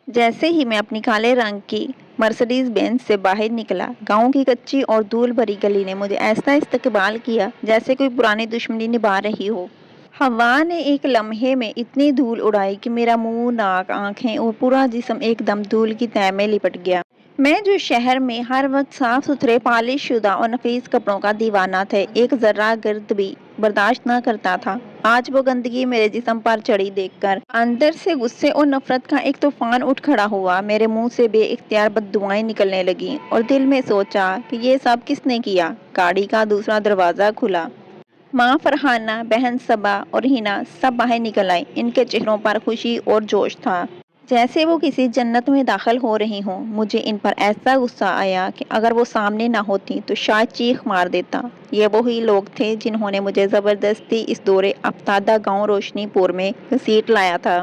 جیسے ہی میں اپنی کالے رنگ کی مرسڈیز بینز سے باہر نکلا، گاؤں کی کچی اور دھول بھری گلی نے مجھے ایسا استقبال کیا جیسے کوئی پرانی دشمنی نبھا رہی ہو۔ ہوا نے ایک لمحے میں اتنی دھول اڑائی کہ میرا منہ، ناک، آنکھیں اور پورا جسم ایک دم دھول کی تہہ میں لپٹ گیا۔ میں جو شہر میں ہر وقت صاف ستھرے، پالش شدہ اور نفیس کپڑوں کا دیوانہ تھا، ایک ذرہ گرد بھی برداشت نہ کرتا تھا، آج وہ گندگی میرے جسم پر چڑھی دیکھ کر اندر سے غصے اور نفرت کا ایک طوفان اٹھ کھڑا ہوا۔ میرے منہ سے بے اختیار بددعائیں نکلنے لگیں اور دل میں سوچا کہ یہ سب کس نے کیا۔ گاڑی کا دوسرا دروازہ کھلا۔ ماں فرحانہ، بہن صبا اور ہنا سب باہر نکل آئیں۔ ان کے چہروں پر خوشی اور جوش تھا، جیسے وہ کسی جنت میں داخل ہو رہی ہوں۔ مجھے ان پر ایسا غصہ آیا کہ اگر وہ سامنے نہ ہوتی تو شاید چیخ مار دیتا۔ یہ وہی لوگ تھے جنہوں نے مجھے زبردستی اس دور افتادہ گاؤں روشنی پور میں گھسیٹ لایا تھا۔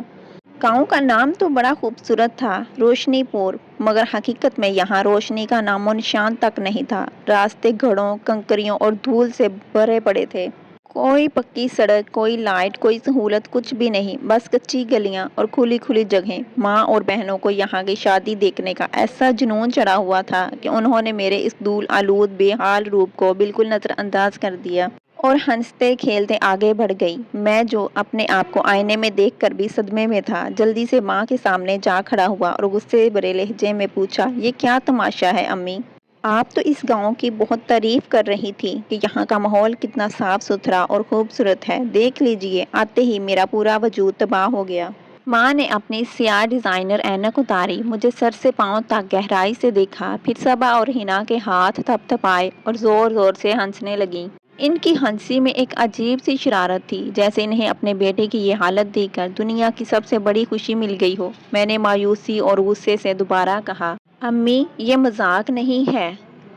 گاؤں کا نام تو بڑا خوبصورت تھا، روشنی پور، مگر حقیقت میں یہاں روشنی کا نام و نشان تک نہیں تھا۔ راستے گڑھوں، کنکریوں اور دھول سے بھرے پڑے تھے۔ کوئی پکی سڑک، کوئی لائٹ، کوئی سہولت، کچھ بھی نہیں، بس کچی گلیاں اور کھلی کھلی جگہیں۔ ماں اور بہنوں کو یہاں کی شادی دیکھنے کا ایسا جنون چڑھا ہوا تھا کہ انہوں نے میرے اس دھول آلود بے حال روپ کو بالکل نظر انداز کر دیا اور ہنستے کھیلتے آگے بڑھ گئی۔ میں جو اپنے آپ کو آئینے میں دیکھ کر بھی صدمے میں تھا، جلدی سے ماں کے سامنے جا کھڑا ہوا اور غصے بھرے لہجے میں پوچھا، یہ کیا تماشا ہے امی؟ آپ تو اس گاؤں کی بہت تعریف کر رہی تھی کہ یہاں کا ماحول کتنا صاف ستھرا اور خوبصورت ہے، دیکھ لیجیے۔ آتے ہی میرا پورا وجود تباہ ہو گیا۔ ماں نے اپنی سیاہ ڈیزائنر اینک اتاری، مجھے سر سے پاؤں تک گہرائی سے دیکھا، پھر صبا اور ہنا کے ہاتھ تھپ تھپائے اور زور زور سے ہنسنے لگیں۔ ان کی ہنسی میں ایک عجیب سی شرارت تھی، جیسے انہیں اپنے بیٹے کی یہ حالت دیکھ کر دنیا کی سب سے بڑی خوشی مل گئی ہو۔ میں نے مایوسی اور غصے سے دوبارہ کہا، امی یہ مذاق نہیں ہے،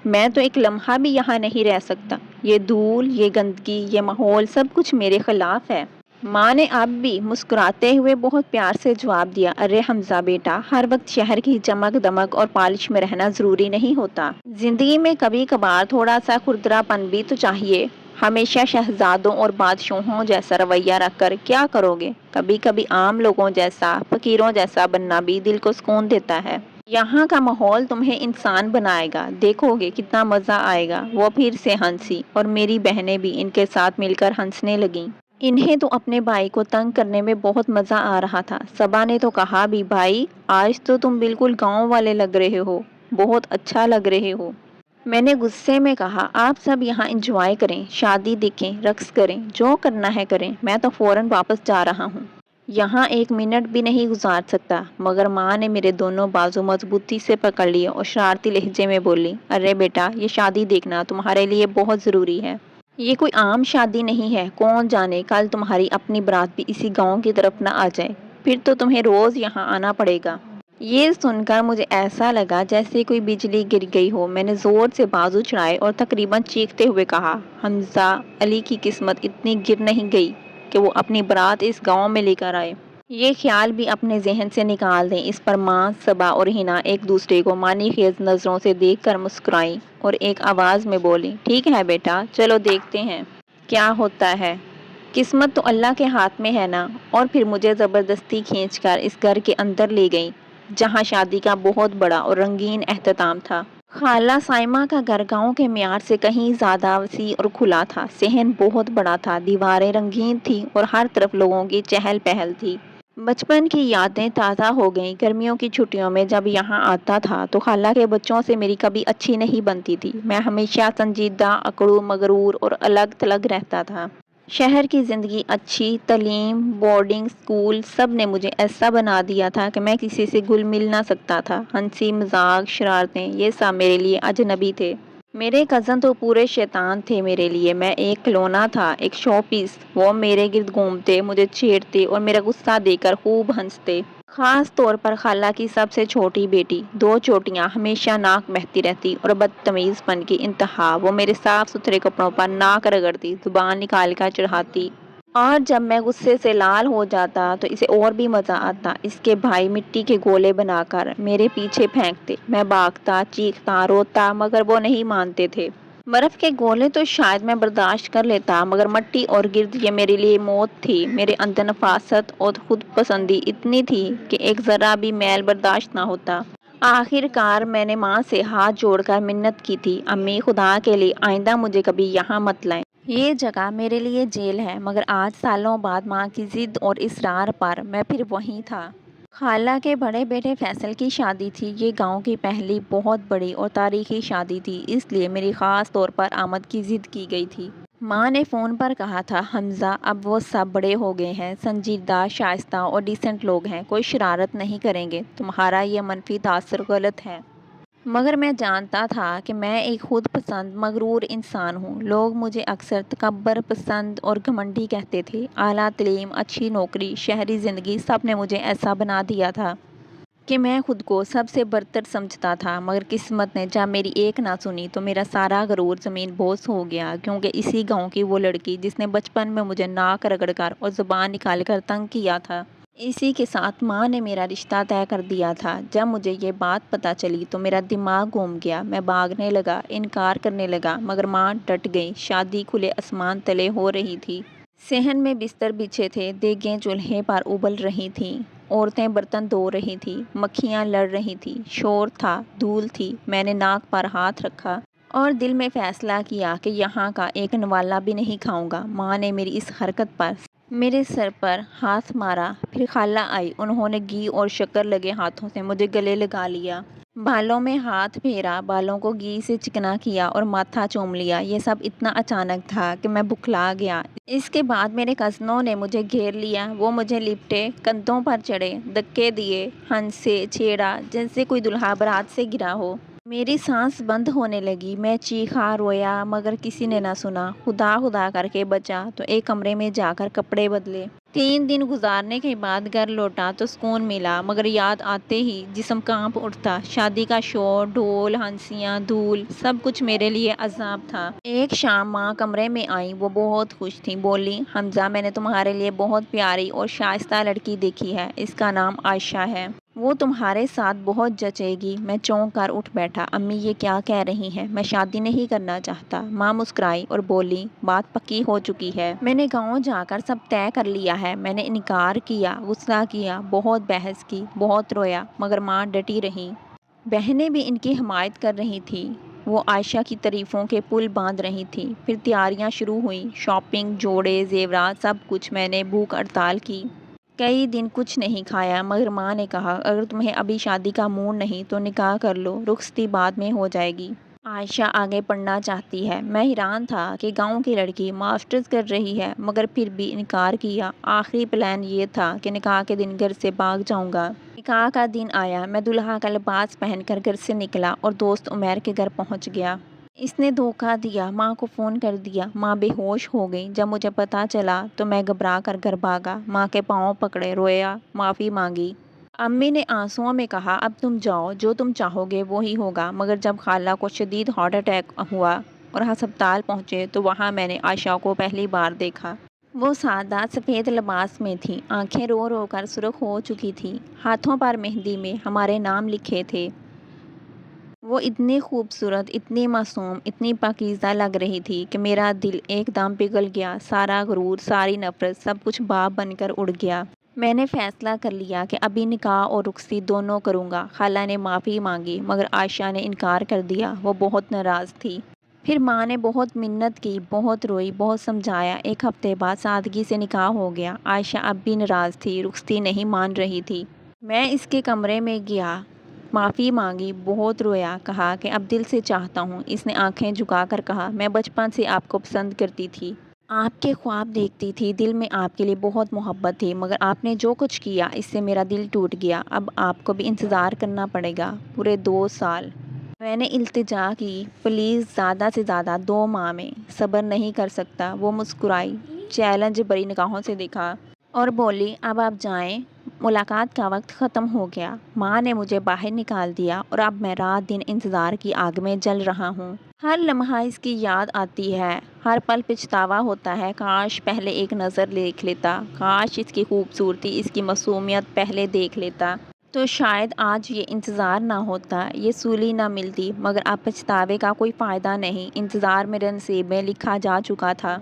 میں تو ایک لمحہ بھی یہاں نہیں رہ سکتا۔ یہ دھول، یہ گندگی، یہ ماحول سب کچھ میرے خلاف ہے۔ ماں نے اب بھی مسکراتے ہوئے بہت پیار سے جواب دیا، ارے حمزہ بیٹا، ہر وقت شہر کی چمک دمک اور پالش میں رہنا ضروری نہیں ہوتا۔ زندگی میں کبھی کبھار تھوڑا سا کھردرا پن بھی تو چاہیے۔ ہمیشہ شہزادوں اور بادشاہوں جیسا رویہ رکھ کر کیا کرو گے؟ کبھی کبھی عام لوگوں جیسا، فقیروں جیسا بننا بھی دل کو سکون دیتا ہے۔ یہاں کا ماحول تمہیں انسان بنائے گا، دیکھو گے کتنا مزہ آئے گا۔ وہ پھر سے ہنسی اور میری بہنیں بھی ان کے ساتھ مل کر ہنسنے لگیں۔ انہیں تو اپنے بھائی کو تنگ کرنے میں بہت مزہ آ رہا تھا۔ صبا نے تو کہا بھی، بھائی آج تو تم بالکل گاؤں والے لگ رہے ہو، بہت اچھا لگ رہے ہو۔ میں نے غصے میں کہا، آپ سب یہاں انجوائے کریں، شادی دیکھیں، رقص کریں، جو کرنا ہے کریں، میں تو فوراً واپس جا رہا ہوں، یہاں ایک منٹ بھی نہیں گزار سکتا۔ مگر ماں نے میرے دونوں بازو مضبوطی سے پکڑ لیے اور شرارتی لہجے میں بولی، ارے بیٹا، یہ شادی دیکھنا تمہارے لیے بہت ضروری ہے۔ یہ کوئی عام شادی نہیں ہے، کون جانے کل تمہاری اپنی برات بھی اسی گاؤں کی طرف نہ آ جائے، پھر تو تمہیں روز یہاں آنا پڑے گا۔ یہ سن کر مجھے ایسا لگا جیسے کوئی بجلی گر گئی ہو۔ میں نے زور سے بازو چڑھائے اور تقریباً چیختے ہوئے کہا، حمزہ علی کی قسمت اتنی گر نہیں گئی کہ وہ اپنی برات اس گاؤں میں لے کر آئے۔ یہ خیال بھی اپنے ذہن سے نکال دیں۔ اس پر ماں، صبا اور ہنا ایک دوسرے کو معنی خیز نظروں سے دیکھ کر مسکرائیں اور ایک آواز میں بولی، ٹھیک ہے بیٹا، چلو دیکھتے ہیں کیا ہوتا ہے، قسمت تو اللہ کے ہاتھ میں ہے نا۔ اور پھر مجھے زبردستی کھینچ کر اس گھر کے اندر لے گئیں، جہاں شادی کا بہت بڑا اور رنگین اختتام تھا۔ خالہ سائمہ کا گھر گاؤں کے معیار سے کہیں زیادہ وسیع اور کھلا تھا۔ صحن بہت بڑا تھا، دیواریں رنگین تھیں اور ہر طرف لوگوں کی چہل پہل تھی۔ بچپن کی یادیں تازہ ہو گئیں۔ گرمیوں کی چھٹیوں میں جب یہاں آتا تھا تو خالہ کے بچوں سے میری کبھی اچھی نہیں بنتی تھی۔ میں ہمیشہ سنجیدہ، اکڑو، مغرور اور الگ تھلگ رہتا تھا۔ شہر کی زندگی، اچھی تعلیم، بورڈنگ اسکول، سب نے مجھے ایسا بنا دیا تھا کہ میں کسی سے گل مل نہ سکتا تھا۔ ہنسی مذاق، شرارتیں، یہ سب میرے لیے اجنبی تھے۔ میرے کزن تو پورے شیطان تھے میرے لیے۔ میں ایک کھلونا تھا، ایک شو پیس۔ وہ میرے گرد گھومتے، مجھے چھیڑتے اور میرا غصہ دیکھ کر خوب ہنستے۔ خاص طور پر خالہ کی سب سے چھوٹی بیٹی، دو چوٹیاں، ہمیشہ ناک بہتی رہتی اور بدتمیز پن کی انتہا۔ وہ میرے صاف ستھرے کپڑوں پر ناک رگڑتی، زبان نکال کر چڑھاتی، اور جب میں غصے سے لال ہو جاتا تو اسے اور بھی مزہ آتا۔ اس کے بھائی مٹی کے گولے بنا کر میرے پیچھے پھینکتے، میں بھاگتا، چیختا، روتا، مگر وہ نہیں مانتے تھے۔ برف کے گولے تو شاید میں برداشت کر لیتا، مگر مٹی اور گرد یہ میرے لیے موت تھی۔ میرے اندر نفاست اور خود پسندی اتنی تھی کہ ایک ذرا بھی میل برداشت نہ ہوتا۔ آخر کار میں نے ماں سے ہاتھ جوڑ کر منت کی تھی، امی خدا کے لیے آئندہ مجھے کبھی یہاں مت لائیں۔ یہ جگہ میرے لیے جیل ہے۔ مگر آج سالوں بعد ماں کی ضد اور اصرار پر میں پھر وہیں تھا۔ خالہ کے بڑے بیٹے فیصل کی شادی تھی۔ یہ گاؤں کی پہلی بہت بڑی اور تاریخی شادی تھی، اس لیے میری خاص طور پر آمد کی ضد کی گئی تھی۔ ماں نے فون پر کہا تھا، حمزہ اب وہ سب بڑے ہو گئے ہیں، سنجیدہ، شائستہ اور ڈیسنٹ لوگ ہیں، کوئی شرارت نہیں کریں گے، تمہارا یہ منفی تاثر غلط ہے۔ مگر میں جانتا تھا کہ میں ایک خود پسند مغرور انسان ہوں۔ لوگ مجھے اکثر تکبر پسند اور گھمنڈی کہتے تھے۔ اعلیٰ تعلیم، اچھی نوکری، شہری زندگی، سب نے مجھے ایسا بنا دیا تھا کہ میں خود کو سب سے برتر سمجھتا تھا۔ مگر قسمت نے جب میری ایک نہ سنی تو میرا سارا غرور زمین بوس ہو گیا، کیونکہ اسی گاؤں کی وہ لڑکی جس نے بچپن میں مجھے ناک رگڑ کر اور زبان نکال کر تنگ کیا تھا، اسی کے ساتھ ماں نے میرا رشتہ طے کر دیا تھا۔ جب مجھے یہ بات پتہ چلی تو میرا دماغ گھوم گیا، میں بھاگنے لگا، انکار کرنے لگا، مگر ماں ڈٹ گئی۔ شادی کھلے آسمان تلے ہو رہی تھی۔ صحن میں بستر بچھے تھے، دیگیں چولہے پر ابل رہی تھیں، عورتیں برتن دھو رہی تھیں، مکھیاں لڑ رہی تھیں، شور تھا، دھول تھی۔ میں نے ناک پر ہاتھ رکھا اور دل میں فیصلہ کیا کہ یہاں کا ایک نوالا بھی نہیں کھاؤں گا۔ ماں نے میری اس حرکت پر میرے سر پر ہاتھ مارا، پھر خالہ آئی، انہوں نے گھی اور شکر لگے ہاتھوں سے مجھے گلے لگا لیا، بالوں میں ہاتھ پھیرا، بالوں کو گھی سے چکنا کیا اور ماتھا چوم لیا۔ یہ سب اتنا اچانک تھا کہ میں بکھلا گیا۔ اس کے بعد میرے کزنوں نے مجھے گھیر لیا، وہ مجھے لپٹے، کندھوں پر چڑھے، دھکے دیے، ہنسے، چھیڑا جیسے کوئی دلہا بارات سے گرا ہو۔ میری سانس بند ہونے لگی، میں چیخا، رویا، مگر کسی نے نہ سنا۔ خدا خدا کر کے بچا تو ایک کمرے میں جا کر کپڑے بدلے۔ 3 دن گزارنے کے بعد گھر لوٹا تو سکون ملا، مگر یاد آتے ہی جسم کانپ اٹھتا۔ شادی کا شور، ڈھول، ہنسیاں، دھول، سب کچھ میرے لیے عذاب تھا۔ ایک شام ماں کمرے میں آئیں، وہ بہت خوش تھیں، بولی، حمزہ میں نے تمہارے لیے بہت پیاری اور شائستہ لڑکی دیکھی ہے، اس کا نام عائشہ ہے، وہ تمہارے ساتھ بہت جچے گی۔ میں چونک کر اٹھ بیٹھا، امی یہ کیا کہہ رہی ہیں، میں شادی نہیں کرنا چاہتا۔ ماں مسکرائی اور بولی، بات پکی ہو چکی ہے، میں نے گاؤں جا کر سب طے کر لیا ہے۔ میں نے انکار کیا، غصہ کیا، بہت بحث کی، بہت رویا، مگر ماں ڈٹی رہی۔ بہنیں بھی ان کی حمایت کر رہی تھیں، وہ عائشہ کی تعریفوں کے پل باندھ رہی تھیں۔ پھر تیاریاں شروع ہوئیں، شاپنگ، جوڑے، زیورات، سب کچھ۔ میں نے بھوک ہڑتال کی، کئی دن کچھ نہیں کھایا، مگر ماں نے کہا، اگر تمہیں ابھی شادی کا موڈ نہیں تو نکاح کر لو، رخصتی بعد میں ہو جائے گی۔ عائشہ آگے پڑھنا چاہتی ہے۔ میں حیران تھا کہ گاؤں کی لڑکی ماسٹرز کر رہی ہے، مگر پھر بھی انکار کیا۔ آخری پلان یہ تھا کہ نکاح کے دن گھر سے بھاگ جاؤں گا۔ نکاح کا دن آیا، میں دلہا کا لباس پہن کر گھر سے نکلا اور دوست عمیر کے گھر پہنچ گیا۔ اس نے دھوکہ دیا، ماں کو فون کر دیا، ماں بے ہوش ہو گئی۔ جب مجھے پتہ چلا تو میں گھبرا کر گھر بھاگا، ماں کے پاؤں پکڑے، رویا، معافی مانگی۔ امی نے آنسوؤں میں کہا، اب تم جاؤ، جو تم چاہو گے وہی ہوگا۔ مگر جب خالہ کو شدید ہارٹ اٹیک ہوا اور ہسپتال پہنچے تو وہاں میں نے عائشہ کو پہلی بار دیکھا۔ وہ سادہ سفید لباس میں تھی، آنکھیں رو رو کر سرخ ہو چکی تھیں، ہاتھوں پر مہندی میں ہمارے نام لکھے تھے۔ وہ اتنی خوبصورت، اتنی معصوم، اتنی پاکیزہ لگ رہی تھی کہ میرا دل ایک دم پگھل گیا، سارا غرور، ساری نفرت، سب کچھ بھاپ بن کر اڑ گیا۔ میں نے فیصلہ کر لیا کہ ابھی نکاح اور رخصتی دونوں کروں گا۔ خالہ نے معافی مانگی، مگر عائشہ نے انکار کر دیا، وہ بہت ناراض تھی۔ پھر ماں نے بہت منت کی، بہت روئی، بہت سمجھایا۔ ایک ہفتے بعد سادگی سے نکاح ہو گیا۔ عائشہ اب بھی ناراض تھی، رخصتی نہیں مان رہی تھی۔ میں اس کے کمرے میں گیا، معافی مانگی، بہت رویا، کہا کہ اب دل سے چاہتا ہوں۔ اس نے آنکھیں جھکا کر کہا، میں بچپن سے آپ کو پسند کرتی تھی، آپ کے خواب دیکھتی تھی، دل میں آپ کے لیے بہت محبت تھی، مگر آپ نے جو کچھ کیا اس سے میرا دل ٹوٹ گیا۔ اب آپ کو بھی انتظار کرنا پڑے گا، پورے 2 سال۔ میں نے التجا کی، پلیز زیادہ سے زیادہ 2 ماہ میں، صبر نہیں کر سکتا۔ وہ مسکرائی، چیلنج بھری نگاہوں سے دیکھا اور بولی، اب آپ جائیں، ملاقات کا وقت ختم ہو گیا۔ ماں نے مجھے باہر نکال دیا اور اب میں رات دن انتظار کی آگ میں جل رہا ہوں۔ ہر لمحہ اس کی یاد آتی ہے، ہر پل پچھتاوا ہوتا ہے، کاش پہلے ایک نظر دیکھ لیتا، کاش اس کی خوبصورتی، اس کی معصومیت پہلے دیکھ لیتا۔ تو شاید آج یہ انتظار نہ ہوتا، یہ سولی نہ ملتی، مگر اب پچھتاوے کا کوئی فائدہ نہیں۔ انتظار میرے نصیب میں لکھا جا چکا تھا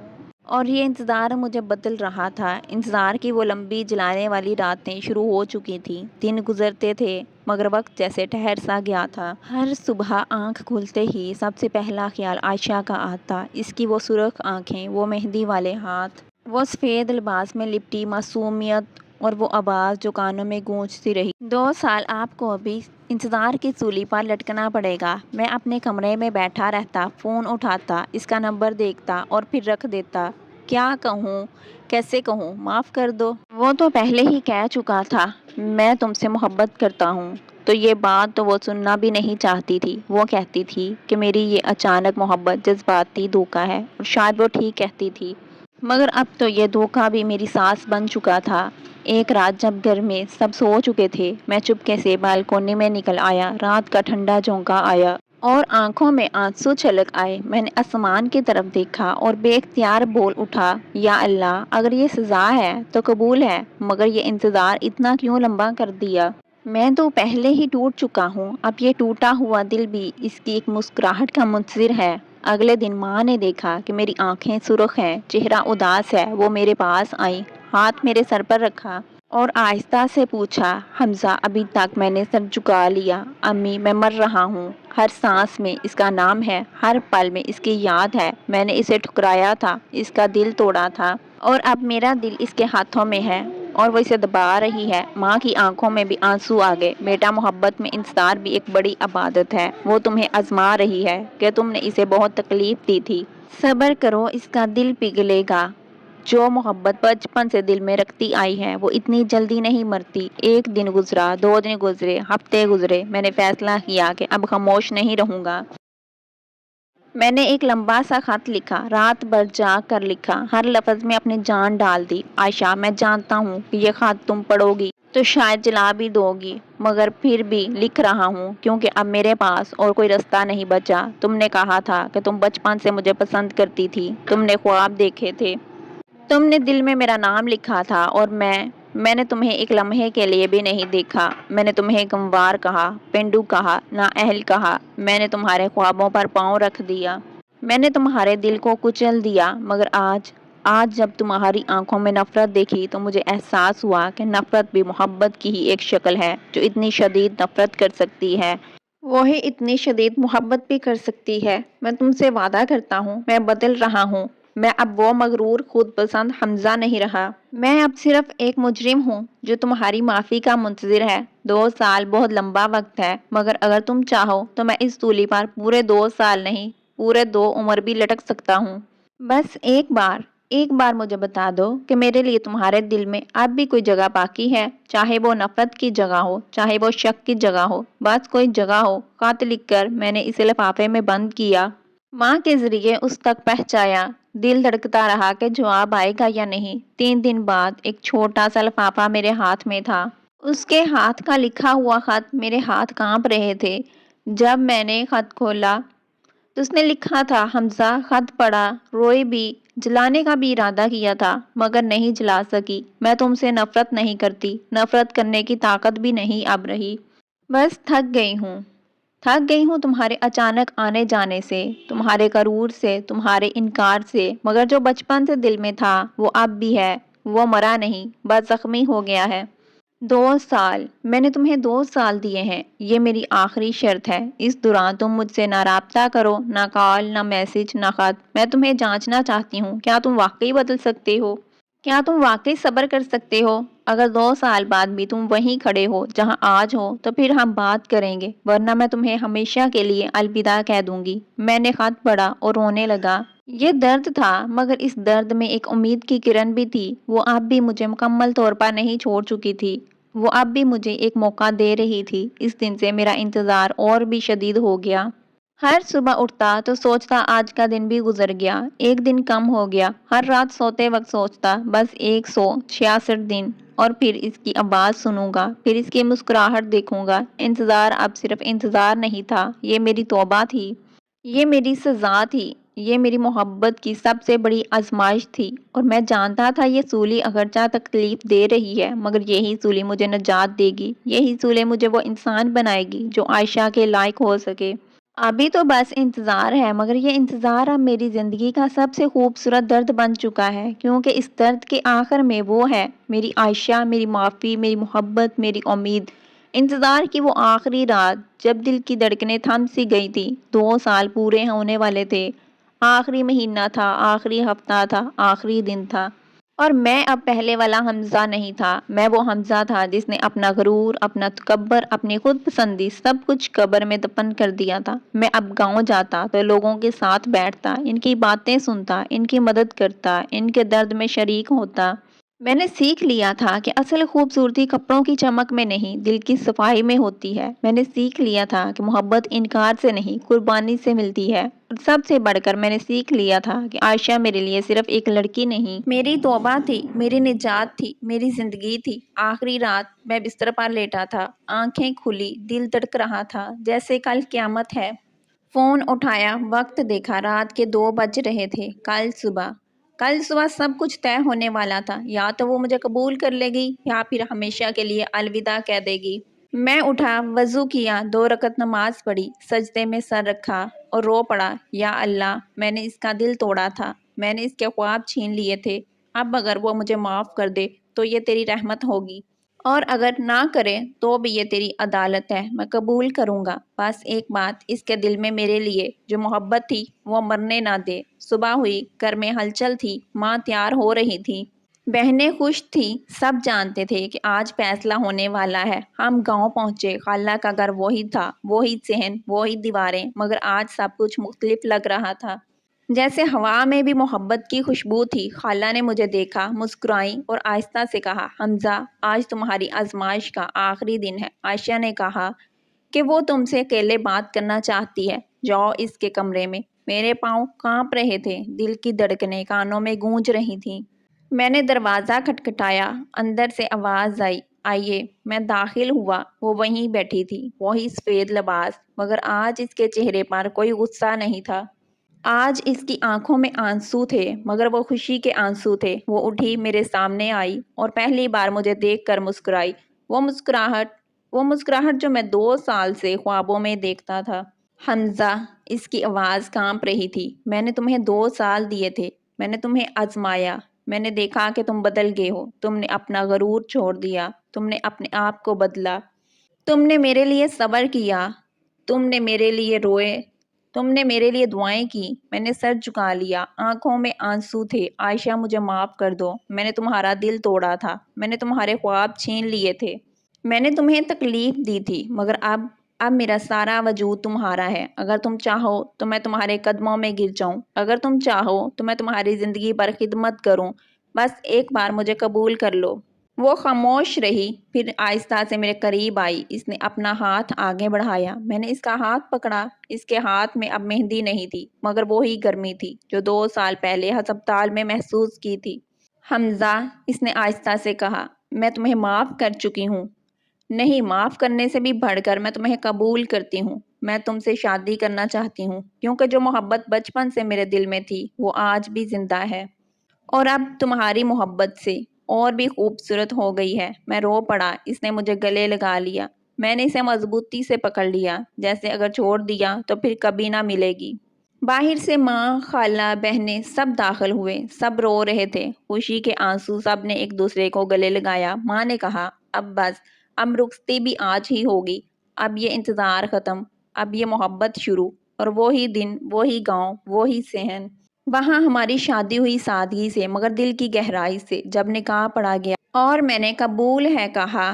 اور یہ انتظار مجھے بدل رہا تھا۔ انتظار کی وہ لمبی جلانے والی راتیں شروع ہو چکی تھیں، دن گزرتے تھے مگر وقت جیسے ٹھہر سا گیا تھا۔ ہر صبح آنکھ کھلتے ہی سب سے پہلا خیال عائشہ کا آتا، اس کی وہ سرخ آنکھیں، وہ مہندی والے ہاتھ، وہ سفید لباس میں لپٹی معصومیت اور وہ آواز جو کانوں میں گونجتی رہی۔ 2 سال آپ کو ابھی انتظار کی سولی پر لٹکنا پڑے گا۔ میں اپنے کمرے میں بیٹھا رہتا، فون اٹھاتا، اس کا نمبر دیکھتا اور پھر رکھ دیتا۔ کیا کہوں، کیسے کہوں، معاف کر دو۔ وہ تو پہلے ہی کہہ چکا تھا، میں تم سے محبت کرتا ہوں۔ تو یہ بات تو وہ سننا بھی نہیں چاہتی تھی۔ وہ کہتی تھی کہ میری یہ اچانک محبت جذباتی دھوکہ ہے، اور شاید وہ ٹھیک کہتی تھی، مگر اب تو یہ دھوکہ بھی میری سانس بن چکا تھا۔ ایک رات جب گھر میں سب سو چکے تھے، میں چپکے سے بالکونی میں نکل آیا۔ رات کا ٹھنڈا جھونکا آیا اور آنکھوں میں آنسو چھلک آئے۔ میں نے آسمان کی طرف دیکھا اور بے اختیار بول اٹھا، یا اللہ، اگر یہ سزا ہے تو قبول ہے، مگر یہ انتظار اتنا کیوں لمبا کر دیا؟ میں تو پہلے ہی ٹوٹ چکا ہوں، اب یہ ٹوٹا ہوا دل بھی اس کی ایک مسکراہٹ کا منتظر ہے۔ اگلے دن ماں نے دیکھا کہ میری آنکھیں سرخ ہیں، چہرہ اداس ہے۔ وہ میرے پاس آئی، ہاتھ میرے سر پر رکھا اور آہستہ سے پوچھا، حمزہ، ابھی تک میں نے سر جھکا لیا۔ امی، میں مر رہا ہوں، ہر سانس میں اس کا نام ہے، ہر پل میں اس کی یاد ہے۔ میں نے اسے ٹھکرایا تھا، اس کا دل توڑا تھا، اور اب میرا دل اس کے ہاتھوں میں ہے اور وہ اسے دبا رہی ہے۔ ماں کی آنکھوں میں بھی آنسو آ گئے۔ بیٹا، محبت میں انتظار بھی ایک بڑی عبادت ہے، وہ تمہیں آزما رہی ہے کہ تم نے اسے بہت تکلیف دی تھی۔ صبر کرو، اس کا دل پگھلے گا۔ جو محبت بچپن سے دل میں رکھتی آئی ہے وہ اتنی جلدی نہیں مرتی۔ ایک دن گزرا، 2 دن گزرے، ہفتے گزرے، میں نے فیصلہ کیا کہ اب خاموش نہیں رہوں گا۔ میں نے ایک لمبا سا خط لکھا، رات بھر جاگ کر لکھا، ہر لفظ میں اپنی جان ڈال دی۔ عائشہ، میں جانتا ہوں کہ یہ خط تم پڑھو گی تو شاید جلا بھی دو گی، مگر پھر بھی لکھ رہا ہوں کیونکہ اب میرے پاس اور کوئی رستہ نہیں بچا۔ تم نے کہا تھا کہ تم بچپن سے مجھے پسند کرتی تھی، تم نے خواب دیکھے تھے، تم نے دل میں میرا نام لکھا تھا، اور میں نے تمہیں ایک لمحے کے لیے بھی نہیں دیکھا۔ میں نے تمہیں گنوار کہا، پینڈو کہا، نااہل کہا۔ میں نے تمہارے خوابوں پر پاؤں رکھ دیا، میں نے تمہارے دل کو کچل دیا، مگر آج جب تمہاری آنکھوں میں نفرت دیکھی تو مجھے احساس ہوا کہ نفرت بھی محبت کی ہی ایک شکل ہے، جو اتنی شدید نفرت کر سکتی ہے وہی اتنی شدید محبت بھی کر سکتی ہے۔ میں تم سے وعدہ کرتا ہوں، میں بدل رہا ہوں۔ میں اب وہ مغرور، خود پسند حمزہ نہیں رہا۔ میں اب صرف ایک مجرم ہوں جو تمہاری معافی کا منتظر ہے۔ 2 سال بہت لمبا وقت ہے، مگر اگر تم چاہو تو میں اس سولی پر پورے 2 سال نہیں، پورے 2 عمر بھی لٹک سکتا ہوں۔ بس ایک بار مجھے بتا دو کہ میرے لیے تمہارے دل میں اب بھی کوئی جگہ باقی ہے، چاہے وہ نفرت کی جگہ ہو، چاہے وہ شک کی جگہ ہو، بس کوئی جگہ ہو۔ خط لکھ کر میں نے اسے لفافے میں بند کیا، ماں کے ذریعے اس تک پہنچایا۔ دل دھڑکتا رہا کہ جواب آئے گا یا نہیں۔ 3 دن بعد ایک چھوٹا سا لفافہ میرے ہاتھ میں تھا، اس کے ہاتھ کا لکھا ہوا خط۔ میرے ہاتھ کانپ رہے تھے جب میں نے خط کھولا تو اس نے لکھا تھا، حمزہ۔ خط پڑھا، روئی بھی، جلانے کا بھی ارادہ کیا تھا مگر نہیں جلا سکی۔ میں تم سے نفرت نہیں کرتی، نفرت کرنے کی طاقت بھی نہیں اب رہی، بس تھک گئی ہوں تمہارے اچانک آنے جانے سے، تمہارے غرور سے، تمہارے انکار سے، مگر جو بچپن سے دل میں تھا وہ اب بھی ہے، وہ مرا نہیں، بس زخمی ہو گیا ہے۔ 2 سال، میں نے تمہیں 2 سال دیے ہیں، یہ میری آخری شرط ہے۔ اس دوران تم مجھ سے نہ رابطہ کرو، نہ کال، نہ میسج، نہ خط۔ میں تمہیں جانچنا چاہتی ہوں، کیا تم واقعی بدل سکتے ہو؟ کیا تم واقعی صبر کر سکتے ہو؟ اگر 2 سال بعد بھی تم وہیں کھڑے ہو جہاں آج ہو تو پھر ہم بات کریں گے، ورنہ میں تمہیں ہمیشہ کے لیے الوداع کہہ دوں گی۔ میں نے خط پڑھا اور رونے لگا۔ یہ درد تھا مگر اس درد میں ایک امید کی کرن بھی تھی۔ وہ اب بھی مجھے مکمل طور پر نہیں چھوڑ چکی تھی، وہ اب بھی مجھے ایک موقع دے رہی تھی۔ اس دن سے میرا انتظار اور بھی شدید ہو گیا۔ ہر صبح اٹھتا تو سوچتا آج کا دن بھی گزر گیا، ایک دن کم ہو گیا۔ ہر رات سوتے وقت سوچتا بس 166 دن، اور پھر اس کی آواز سنوں گا، پھر اس کی مسکراہٹ دیکھوں گا۔ انتظار اب صرف انتظار نہیں تھا، یہ میری توبہ تھی، یہ میری سزا تھی۔ یہ میری محبت کی سب سے بڑی آزمائش تھی اور میں جانتا تھا یہ سولی اگرچہ تکلیف دے رہی ہے مگر یہی سولی مجھے نجات دے گی، یہی سولی مجھے وہ انسان بنائے گی جو عائشہ کے لائق ہو سکے۔ ابھی تو بس انتظار ہے مگر یہ انتظار اب میری زندگی کا سب سے خوبصورت درد بن چکا ہے کیونکہ اس درد کے آخر میں وہ ہے میری عائشہ، میری معافی، میری محبت، میری امید۔ انتظار کی وہ آخری رات جب دل کی دھڑکنیں تھم سی گئی تھی، 2 سال پورے ہونے والے تھے، آخری مہینہ تھا، آخری ہفتہ تھا، آخری دن تھا۔ اور میں اب پہلے والا حمزہ نہیں تھا، میں وہ حمزہ تھا جس نے اپنا غرور، اپنا تکبر، اپنی خود پسندی سب کچھ قبر میں دفن کر دیا تھا۔ میں اب گاؤں جاتا تو لوگوں کے ساتھ بیٹھتا، ان کی باتیں سنتا، ان کی مدد کرتا، ان کے درد میں شریک ہوتا۔ میں نے سیکھ لیا تھا کہ اصل خوبصورتی کپڑوں کی چمک میں نہیں، دل کی صفائی میں ہوتی ہے۔ میں نے سیکھ لیا تھا کہ محبت انکار سے نہیں، قربانی سے ملتی ہے۔ اور سب سے بڑھ کر میں نے سیکھ لیا تھا کہ عائشہ میرے لیے صرف ایک لڑکی نہیں، میری توبہ تھی، میری نجات تھی، میری زندگی تھی۔ آخری رات میں بستر پر لیٹا تھا، آنکھیں کھلی، دل دھڑک رہا تھا جیسے کل قیامت ہے۔ فون اٹھایا، وقت دیکھا، رات کے 2 بج رہے تھے۔ کل صبح سب کچھ طے ہونے والا تھا، یا تو وہ مجھے قبول کر لے گی یا پھر ہمیشہ کے لیے الوداع کہہ دے گی۔ میں اٹھا، وضو کیا، 2 رکعت نماز پڑھی، سجدے میں سر رکھا اور رو پڑا، یا اللہ، میں نے اس کا دل توڑا تھا، میں نے اس کے خواب چھین لیے تھے، اب اگر وہ مجھے معاف کر دے تو یہ تیری رحمت ہوگی، اور اگر نہ کرے تو بھی یہ تیری عدالت ہے، میں قبول کروں گا، بس ایک بات، اس کے دل میں میرے لیے جو محبت تھی وہ مرنے نہ دے۔ صبح ہوئی، گھر میں ہلچل تھی، ماں تیار ہو رہی تھی، بہنیں خوش تھیں، سب جانتے تھے کہ آج فیصلہ ہونے والا ہے۔ ہم گاؤں پہنچے، خالہ کا گھر وہی تھا، وہی صحن، وہی دیواریں، مگر آج سب کچھ مختلف لگ رہا تھا، جیسے ہوا میں بھی محبت کی خوشبو تھی۔ خالہ نے مجھے دیکھا، مسکرائیں اور آہستہ سے کہا، حمزہ، آج تمہاری آزمائش کا آخری دن ہے۔ عائشہ نے کہا کہ وہ تم سے اکیلے بات کرنا چاہتی ہے، جاؤ اس کے کمرے میں۔ میرے پاؤں کانپ رہے تھے، دل کی دھڑکنیں کانوں میں گونج رہی تھیں۔ میں نے دروازہ کھٹکھٹایا، اندر سے آواز آئی، آئیے۔ میں داخل ہوا، وہ وہیں بیٹھی تھی، وہی سفید لباس، مگر آج اس کے چہرے پر کوئی غصہ نہیں تھا۔ آج اس کی آنکھوں میں آنسو تھے، مگر وہ خوشی کے آنسو تھے۔ وہ اٹھی، میرے سامنے آئی اور پہلی بار مجھے دیکھ کر مسکرائی، وہ مسکراہٹ جو میں 2 سال سے خوابوں میں دیکھتا تھا۔ حمزہ، اس کی آواز کانپ رہی تھی، میں نے تمہیں 2 سال دیے تھے، میں نے تمہیں آزمایا، میں نے دیکھا کہ تم بدل گئے ہو، تم نے اپنا غرور چھوڑ دیا، تم نے اپنے آپ کو بدلا، تم نے میرے لیے صبر کیا، تم نے میرے لیے روئے، تم نے میرے لیے دعائیں کی۔ میں نے سر جھکا لیا، آنکھوں میں آنسو تھے۔ عائشہ، مجھے معاف کر دو، میں نے تمہارا دل توڑا تھا، میں نے تمہارے خواب چھین لیے تھے، میں نے تمہیں تکلیف دی تھی، مگر اب میرا سارا وجود تمہارا ہے۔ اگر تم چاہو تو میں تمہارے قدموں میں گر جاؤں، اگر تم چاہو تو میں تمہاری زندگی پر خدمت کروں، بس ایک بار مجھے قبول کر لو۔ وہ خاموش رہی، پھر آہستہ سے میرے قریب آئی، اس نے اپنا ہاتھ آگے بڑھایا، میں نے اس کا ہاتھ پکڑا۔ اس کے ہاتھ میں اب مہندی نہیں تھی، مگر وہی گرمی تھی جو 2 سال پہلے ہسپتال میں محسوس کی تھی۔ حمزہ، اس نے آہستہ سے کہا، میں تمہیں معاف کر چکی ہوں۔ نہیں، معاف کرنے سے بھی بڑھ کر میں تمہیں قبول کرتی ہوں، میں تم سے شادی کرنا چاہتی ہوں، کیونکہ جو محبت بچپن سے میرے دل میں تھی وہ آج بھی زندہ ہے، اور اب تمہاری محبت سے اور بھی خوبصورت ہو گئی ہے۔ میں رو پڑا، اس نے مجھے گلے لگا لیا، میں نے اسے مضبوطی سے پکڑ لیا، جیسے اگر چھوڑ دیا تو پھر کبھی نہ ملے گی۔ باہر سے ماں، خالہ، بہنیں سب داخل ہوئے، سب رو رہے تھے، خوشی کے آنسو، سب نے ایک دوسرے کو گلے لگایا۔ ماں نے کہا، اب بس، اب رخصتی بھی آج ہی ہوگی، اب یہ انتظار ختم، اب یہ محبت شروع، اور وہی دن، وہی گاؤں، وہی صحن، وہاں ہماری شادی ہوئی سادگی سے مگر دل کی گہرائی سے۔ جب نکاح پڑھا گیا اور میں نے قبول ہے کہا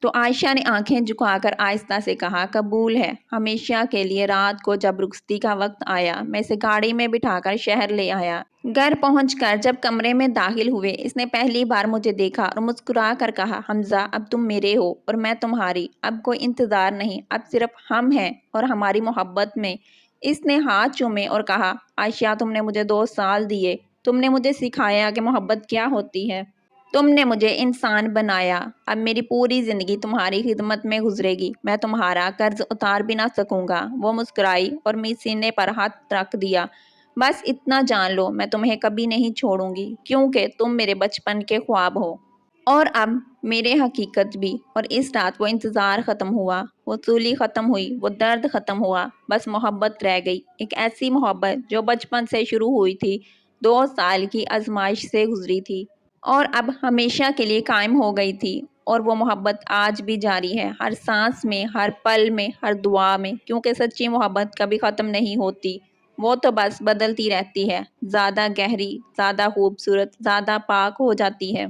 تو عائشہ نے آنکھیں جھکا کر آہستہ سے کہا، قبول ہے، ہمیشہ کے لیے۔ رات کو جب رخصتی کا وقت آیا، میں اسے گاڑی میں بٹھا کر شہر لے آیا۔ گھر پہنچ کر جب کمرے میں داخل ہوئے، اس نے پہلی بار مجھے دیکھا اور مسکرا کر کہا، حمزہ، اب تم میرے ہو اور میں تمہاری، اب کوئی انتظار نہیں، اب صرف ہم ہیں اور ہماری محبت میں۔ اس نے ہاتھ چومے اور کہا، عائشہ، تم نے مجھے 2 سال دیے، تم نے مجھے سکھایا کہ محبت کیا ہوتی ہے، تم نے مجھے انسان بنایا، اب میری پوری زندگی تمہاری خدمت میں گزرے گی، میں تمہارا قرض اتار بھی نہ سکوں گا۔ وہ مسکرائی اور میرے سینے پر ہاتھ رکھ دیا، بس اتنا جان لو میں تمہیں کبھی نہیں چھوڑوں گی کیونکہ تم میرے بچپن کے خواب ہو اور اب میرے حقیقت بھی۔ اور اس رات وہ انتظار ختم ہوا، وہ سولی ختم ہوئی، وہ درد ختم ہوا، بس محبت رہ گئی، ایک ایسی محبت جو بچپن سے شروع ہوئی تھی، 2 سال کی آزمائش سے گزری تھی اور اب ہمیشہ کے لیے قائم ہو گئی تھی۔ اور وہ محبت آج بھی جاری ہے، ہر سانس میں، ہر پل میں، ہر دعا میں، کیونکہ سچی محبت کبھی ختم نہیں ہوتی، وہ تو بس بدلتی رہتی ہے، زیادہ گہری، زیادہ خوبصورت، زیادہ پاک ہو جاتی ہے۔